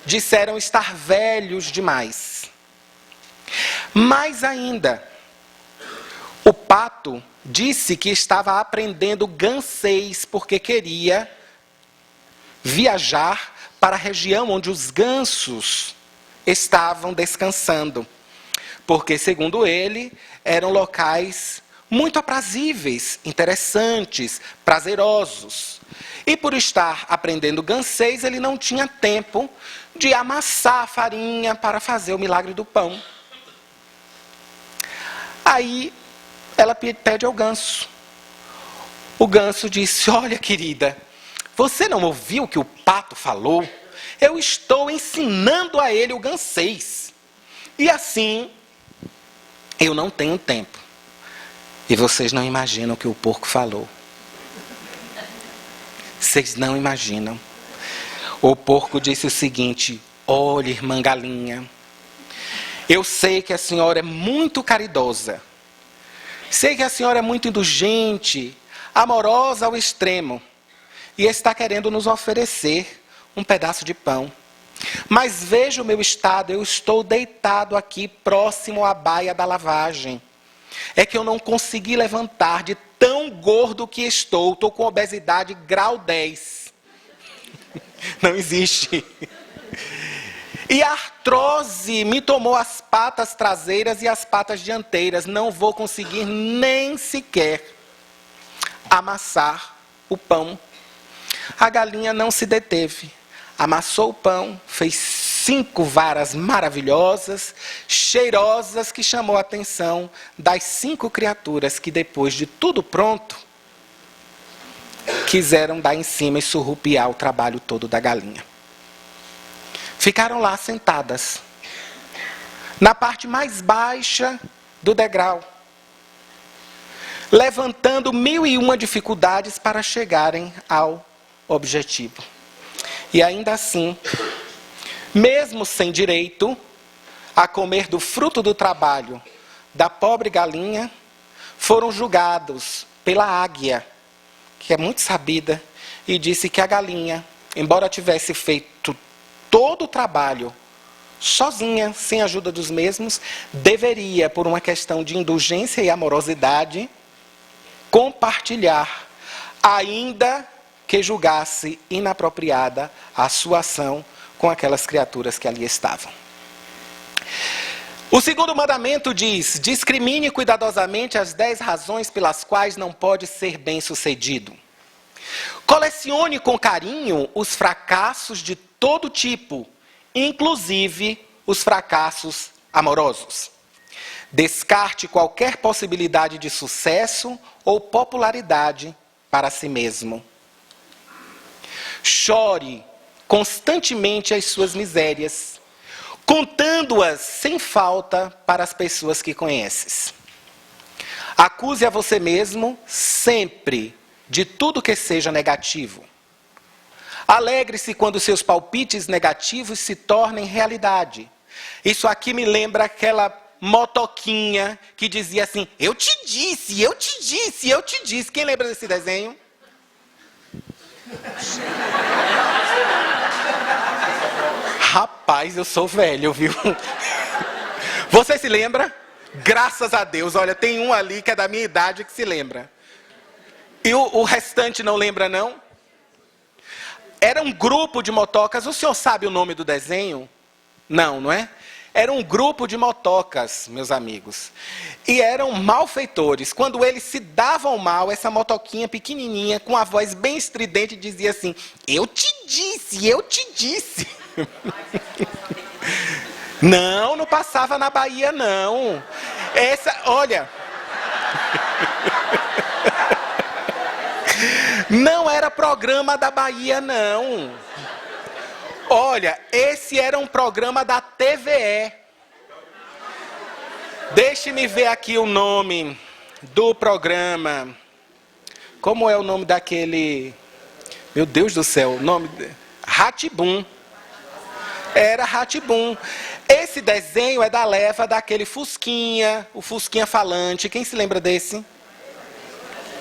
disseram estar velhos demais. Mais ainda, o pato disse que estava aprendendo gansês porque queria viajar para a região onde os gansos estavam descansando. Porque, segundo ele, eram locais muito aprazíveis, interessantes, prazerosos. E por estar aprendendo gansês, ele não tinha tempo de amassar a farinha para fazer o milagre do pão. Aí ela pede ao ganso. O ganso disse: olha, querida, você não ouviu o que o pato falou? Eu estou ensinando a ele o gansês. E assim, eu não tenho tempo. E vocês não imaginam o que o porco falou. Vocês não imaginam. O porco disse o seguinte: olha, irmã galinha, eu sei que a senhora é muito caridosa. Sei que a senhora é muito indulgente, amorosa ao extremo. E está querendo nos oferecer um pedaço de pão. Mas veja o meu estado, eu estou deitado aqui próximo à baia da lavagem. É que eu não consegui levantar de tão gordo que estou. Estou com obesidade grau 10. Não existe. E a artrose me tomou as patas traseiras e as patas dianteiras. Não vou conseguir nem sequer amassar o pão. A galinha não se deteve. Amassou o pão, fez 5 varas maravilhosas, cheirosas, que chamou a atenção das 5 criaturas que, depois de tudo pronto, quiseram dar em cima e surrupiar o trabalho todo da galinha. Ficaram lá sentadas, na parte mais baixa do degrau, levantando 1001 dificuldades para chegarem ao objetivo. E ainda assim, mesmo sem direito a comer do fruto do trabalho da pobre galinha, foram julgados pela águia, que é muito sabida, e disse que a galinha, embora tivesse feito todo o trabalho sozinha, sem a ajuda dos mesmos, deveria, por uma questão de indulgência e amorosidade, compartilhar, ainda que julgasse inapropriada a sua ação com aquelas criaturas que ali estavam. O segundo mandamento diz: discrimine cuidadosamente as 10 razões pelas quais não pode ser bem-sucedido. Colecione com carinho os fracassos de todo tipo, inclusive os fracassos amorosos. Descarte qualquer possibilidade de sucesso ou popularidade para si mesmo. Chore constantemente as suas misérias, contando-as sem falta para as pessoas que conheces. Acuse a você mesmo sempre de tudo que seja negativo. Alegre-se quando seus palpites negativos se tornem realidade. Isso aqui me lembra aquela motoquinha que dizia assim: eu te disse, eu te disse, eu te disse. Quem lembra desse desenho? Rapaz, eu sou velho, viu? Você se lembra? Graças a Deus. Olha, tem um ali que é da minha idade que se lembra. E o restante não lembra, não? Era um grupo de motocas. O senhor sabe o nome do desenho? Não, não é? Era um grupo de motocas, meus amigos. E eram malfeitores. Quando eles se davam mal, essa motoquinha pequenininha, com a voz bem estridente, dizia assim: eu te disse, eu te disse. Não, não passava na Bahia, não. Olha... Não era programa da Bahia, não. Olha, esse era um programa da TVE. Deixe-me ver aqui o nome do programa. Como é o nome daquele... Meu Deus do céu, o nome... Rá-Tim-Bum. Era Rá-Tim-Bum. Esse desenho é da leva daquele Fusquinha, o Fusquinha falante. Quem se lembra desse?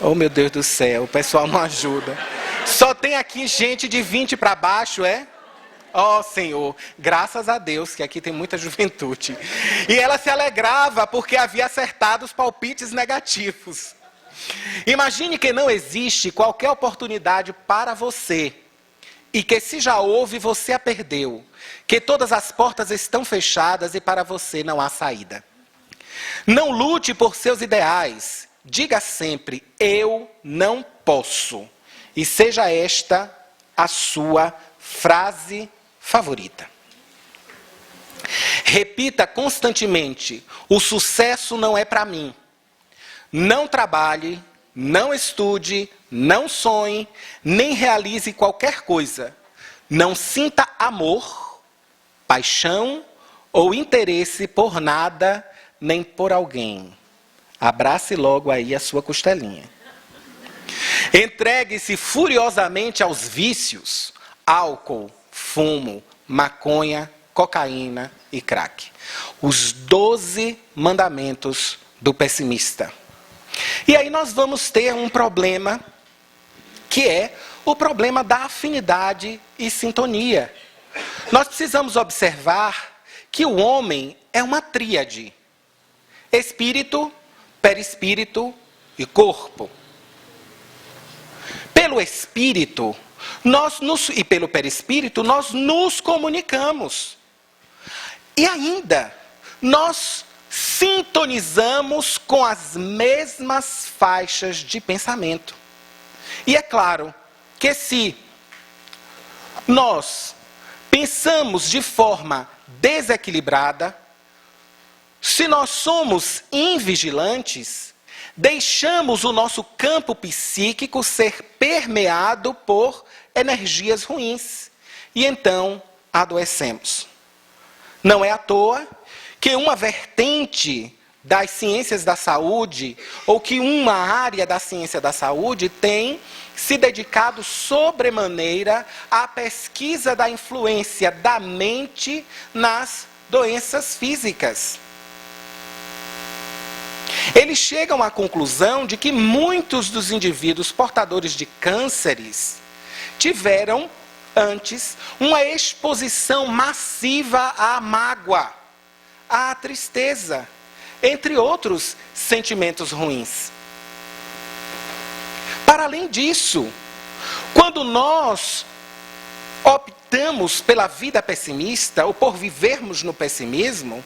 Oh, meu Deus do céu, o pessoal não ajuda. Só tem aqui gente de 20 para baixo, é? Oh, Senhor, graças a Deus que aqui tem muita juventude. E ela se alegrava porque havia acertado os palpites negativos. Imagine que não existe qualquer oportunidade para você. E que se já houve, você a perdeu. Que todas as portas estão fechadas e para você não há saída. Não lute por seus ideais. Diga sempre: eu não posso. E seja esta a sua frase favorita. Repita constantemente: o sucesso não é para mim. Não trabalhe, não estude, não sonhe, nem realize qualquer coisa. Não sinta amor, paixão ou interesse por nada nem por alguém. Abrace logo aí a sua costelinha. Entregue-se furiosamente aos vícios: álcool, fumo, maconha, cocaína e crack. Os 12 mandamentos do pessimista. E aí nós vamos ter um problema, que é o problema da afinidade e sintonia. Nós precisamos observar que o homem é uma tríade: espírito, perispírito e corpo. Pelo espírito e pelo perispírito, nós nos comunicamos. E ainda, nós sintonizamos com as mesmas faixas de pensamento. E é claro que se nós pensamos de forma desequilibrada, se nós somos invigilantes, deixamos o nosso campo psíquico ser permeado por energias ruins. E então adoecemos. Não é à toa que uma vertente das ciências da saúde, ou que uma área da ciência da saúde tem se dedicado sobremaneira à pesquisa da influência da mente nas doenças físicas. Eles chegam à conclusão de que muitos dos indivíduos portadores de cânceres tiveram antes, uma exposição massiva à mágoa, à tristeza, entre outros sentimentos ruins. Para além disso, quando nós optamos pela vida pessimista, ou por vivermos no pessimismo,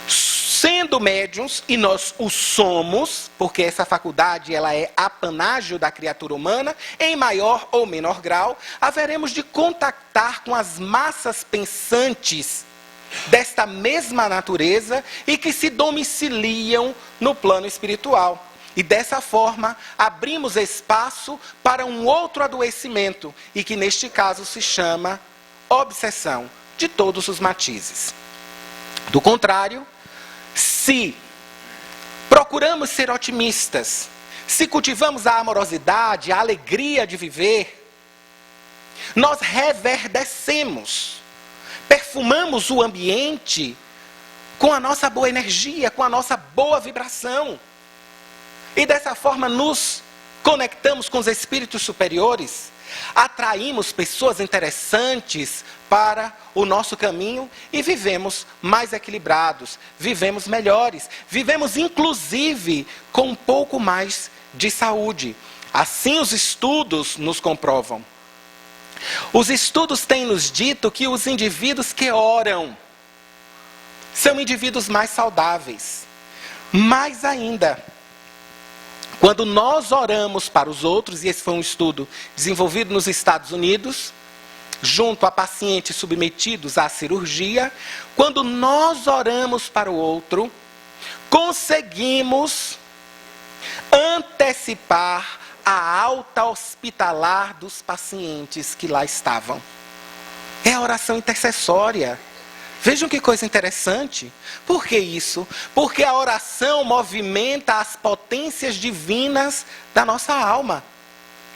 sendo médiuns, e nós o somos, porque essa faculdade ela é apanágio da criatura humana, em maior ou menor grau, haveremos de contactar com as massas pensantes desta mesma natureza e que se domiciliam no plano espiritual. E dessa forma, abrimos espaço para um outro adoecimento, e que neste caso se chama obsessão, de todos os matizes. Do contrário, se procuramos ser otimistas, se cultivamos a amorosidade, a alegria de viver, nós reverdecemos, perfumamos o ambiente com a nossa boa energia, com a nossa boa vibração. E dessa forma nos conectamos com os espíritos superiores, atraímos pessoas interessantes para o nosso caminho e vivemos mais equilibrados, vivemos melhores, vivemos inclusive com um pouco mais de saúde. Assim os estudos nos comprovam. Os estudos têm nos dito que os indivíduos que oram são indivíduos mais saudáveis. Mais ainda, quando nós oramos para os outros, e esse foi um estudo desenvolvido nos Estados Unidos, junto a pacientes submetidos à cirurgia, quando nós oramos para o outro, conseguimos antecipar a alta hospitalar dos pacientes que lá estavam. É a oração intercessória. Vejam que coisa interessante. Por que isso? Porque a oração movimenta as potências divinas da nossa alma.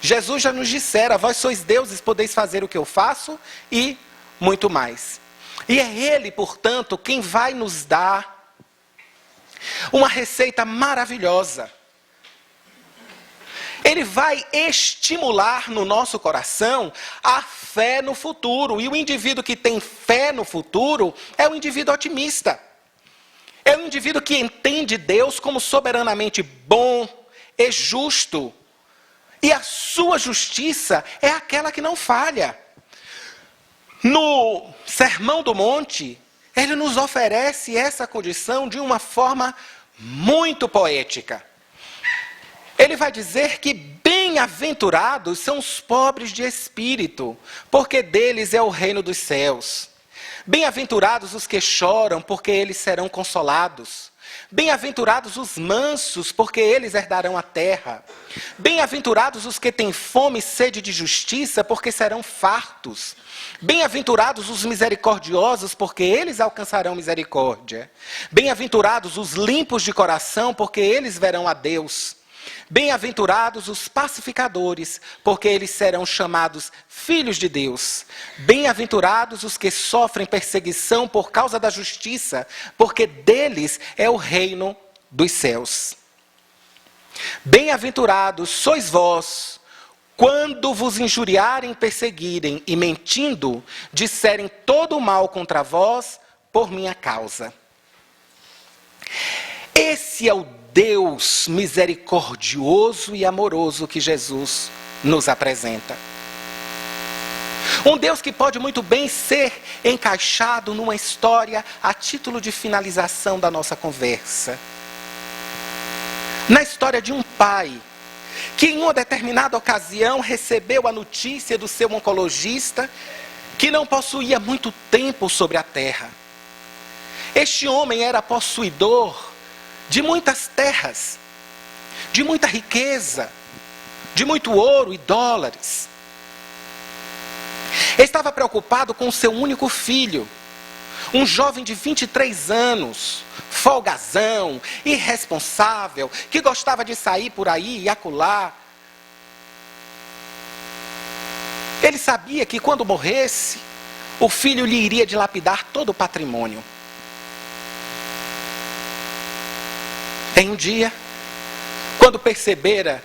Jesus já nos dissera: vós sois deuses, podeis fazer o que eu faço e muito mais. E é Ele, portanto, quem vai nos dar uma receita maravilhosa. Ele vai estimular no nosso coração a fé no futuro. E o indivíduo que tem fé no futuro é um indivíduo otimista. É um indivíduo que entende Deus como soberanamente bom e justo. E a sua justiça é aquela que não falha. No Sermão do Monte, ele nos oferece essa condição de uma forma muito poética. Ele vai dizer que bem-aventurados são os pobres de espírito, porque deles é o reino dos céus. Bem-aventurados os que choram, porque eles serão consolados. Bem-aventurados os mansos, porque eles herdarão a terra. Bem-aventurados os que têm fome e sede de justiça, porque serão fartos. Bem-aventurados os misericordiosos, porque eles alcançarão misericórdia. Bem-aventurados os limpos de coração, porque eles verão a Deus. Bem-aventurados os pacificadores, porque eles serão chamados filhos de Deus. Bem-aventurados os que sofrem perseguição por causa da justiça, porque deles é o reino dos céus. Bem-aventurados sois vós, quando vos injuriarem, perseguirem e mentindo, disserem todo o mal contra vós por minha causa. Esse é o Deus misericordioso e amoroso que Jesus nos apresenta. Um Deus que pode muito bem ser encaixado numa história a título de finalização da nossa conversa. Na história de um pai que em uma determinada ocasião recebeu a notícia do seu oncologista que não possuía muito tempo sobre a terra. Este homem era possuidor de muitas terras, de muita riqueza, de muito ouro e dólares. Estava preocupado com o seu único filho, um jovem de 23 anos, folgazão, irresponsável, que gostava de sair por aí e acolá. Ele sabia que quando morresse, o filho lhe iria dilapidar todo o patrimônio. Em um dia, quando percebera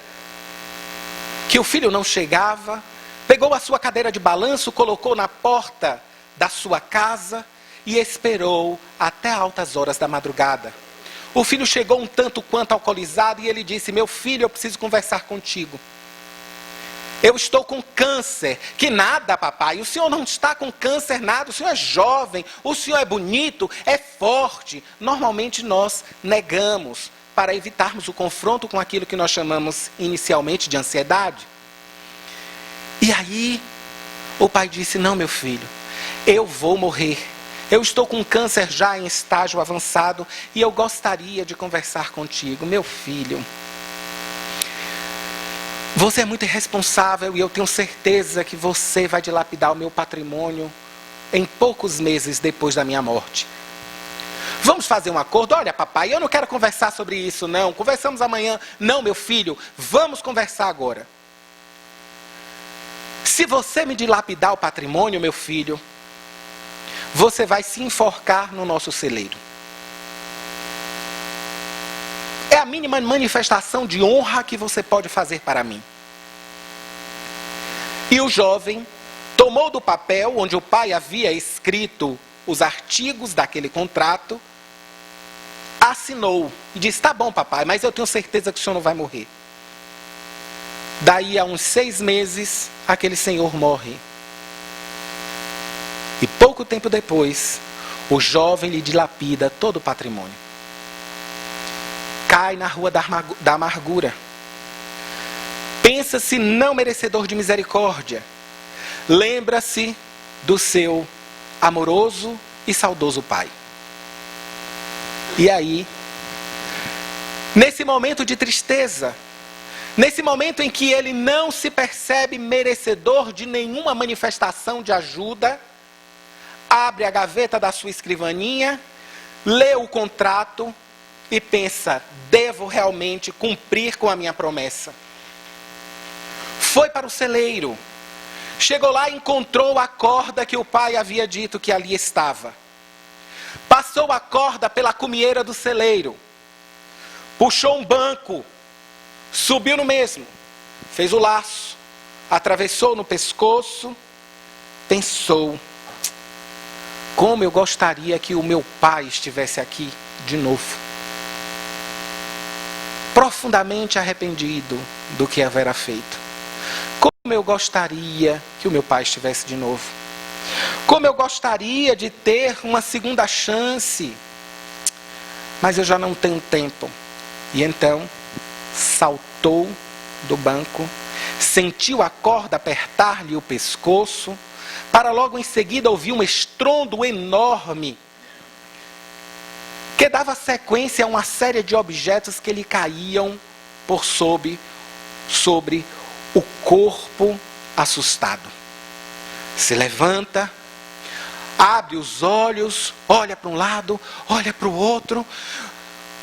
que o filho não chegava, Pegou a sua cadeira de balanço, colocou na porta da sua casa e esperou até altas horas da madrugada. O filho chegou um tanto quanto alcoolizado e ele disse: meu filho, eu preciso conversar contigo. Eu estou com câncer. Que nada, papai, o senhor não está com câncer nada, o senhor é jovem, o senhor é bonito, é forte. Normalmente nós negamos para evitarmos o confronto com aquilo que nós chamamos inicialmente de ansiedade. E aí, o pai disse: não, meu filho, eu vou morrer. Eu estou com câncer já em estágio avançado e eu gostaria de conversar contigo. Meu filho, você é muito irresponsável e eu tenho certeza que você vai dilapidar o meu patrimônio em poucos meses depois da minha morte. Vamos fazer um acordo? Olha, papai, eu não quero conversar sobre isso, não. Conversamos amanhã. Não, meu filho, vamos conversar agora. Se você me dilapidar o patrimônio, meu filho, você vai se enforcar no nosso celeiro. É a mínima manifestação de honra que você pode fazer para mim. E o jovem tomou do papel onde o pai havia escrito os artigos daquele contrato, assinou e disse: tá bom, papai, mas eu tenho certeza que o senhor não vai morrer. Daí a uns 6 meses, aquele senhor morre. E pouco tempo depois, o jovem lhe dilapida todo o patrimônio. Cai na rua da amargura. Pensa-se não merecedor de misericórdia. Lembra-se do seu amoroso e saudoso pai. E aí, nesse momento de tristeza, nesse momento em que ele não se percebe merecedor de nenhuma manifestação de ajuda, abre a gaveta da sua escrivaninha, lê o contrato e pensa: devo realmente cumprir com a minha promessa. Foi para o celeiro, chegou lá e encontrou a corda que o pai havia dito que ali estava. Passou a corda pela cumieira do celeiro, puxou um banco, subiu no mesmo, fez o laço, atravessou no pescoço, pensou: como eu gostaria que o meu pai estivesse aqui de novo. Profundamente arrependido do que havera feito. Como eu gostaria que o meu pai estivesse de novo. Como eu gostaria de ter uma segunda chance. Mas eu já não tenho tempo. E então, saltou do banco, sentiu a corda apertar-lhe o pescoço, para logo em seguida ouvir um estrondo enorme, que dava sequência a uma série de objetos que lhe caíam por sobre o corpo assustado. Se levanta, abre os olhos, olha para um lado, olha para o outro.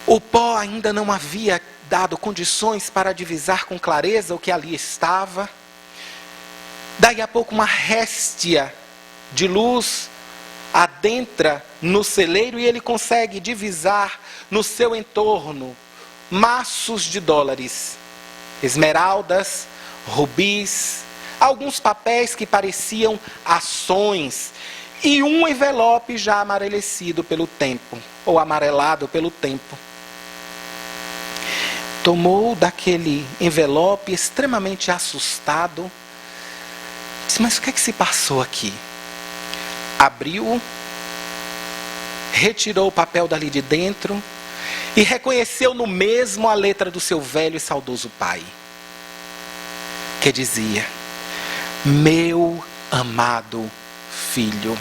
O pó ainda não havia dado condições para divisar com clareza o que ali estava. Daí a pouco uma réstia de luz adentra no celeiro e ele consegue divisar no seu entorno maços de dólares, esmeraldas, rubis, alguns papéis que pareciam ações e um envelope já amarelecido pelo tempo, ou amarelado pelo tempo. Tomou daquele envelope extremamente assustado. Disse: mas o que é que se passou aqui? Abriu-o, retirou o papel dali de dentro e reconheceu no mesmo a letra do seu velho e saudoso pai, que dizia: meu amado filho,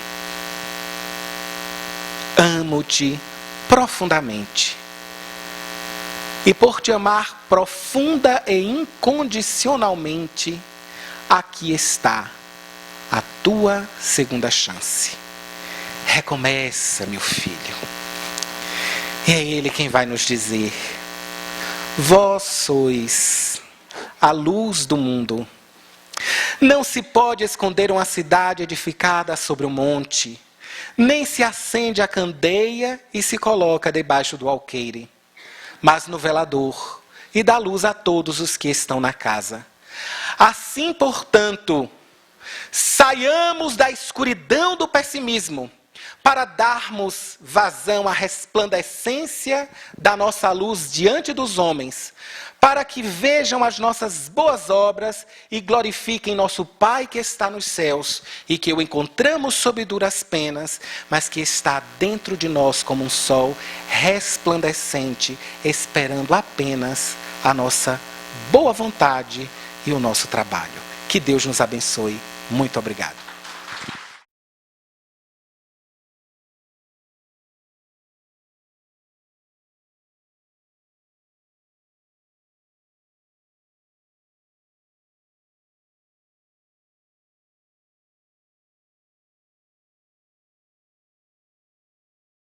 amo-te profundamente. E por te amar profunda e incondicionalmente, aqui está a tua segunda chance. Recomeça, meu filho. E é Ele quem vai nos dizer: vós sois a luz do mundo. Não se pode esconder uma cidade edificada sobre um monte, nem se acende a candeia e se coloca debaixo do alqueire, mas no velador, e dá luz a todos os que estão na casa. Assim, portanto, Saiamos da escuridão do pessimismo para darmos vazão à resplandecência da nossa luz diante dos homens, para que vejam as nossas boas obras e glorifiquem nosso Pai que está nos céus e que o encontramos sob duras penas, mas que está dentro de nós como um sol resplandecente, esperando apenas a nossa boa vontade e o nosso trabalho. Que Deus nos abençoe. Muito obrigado.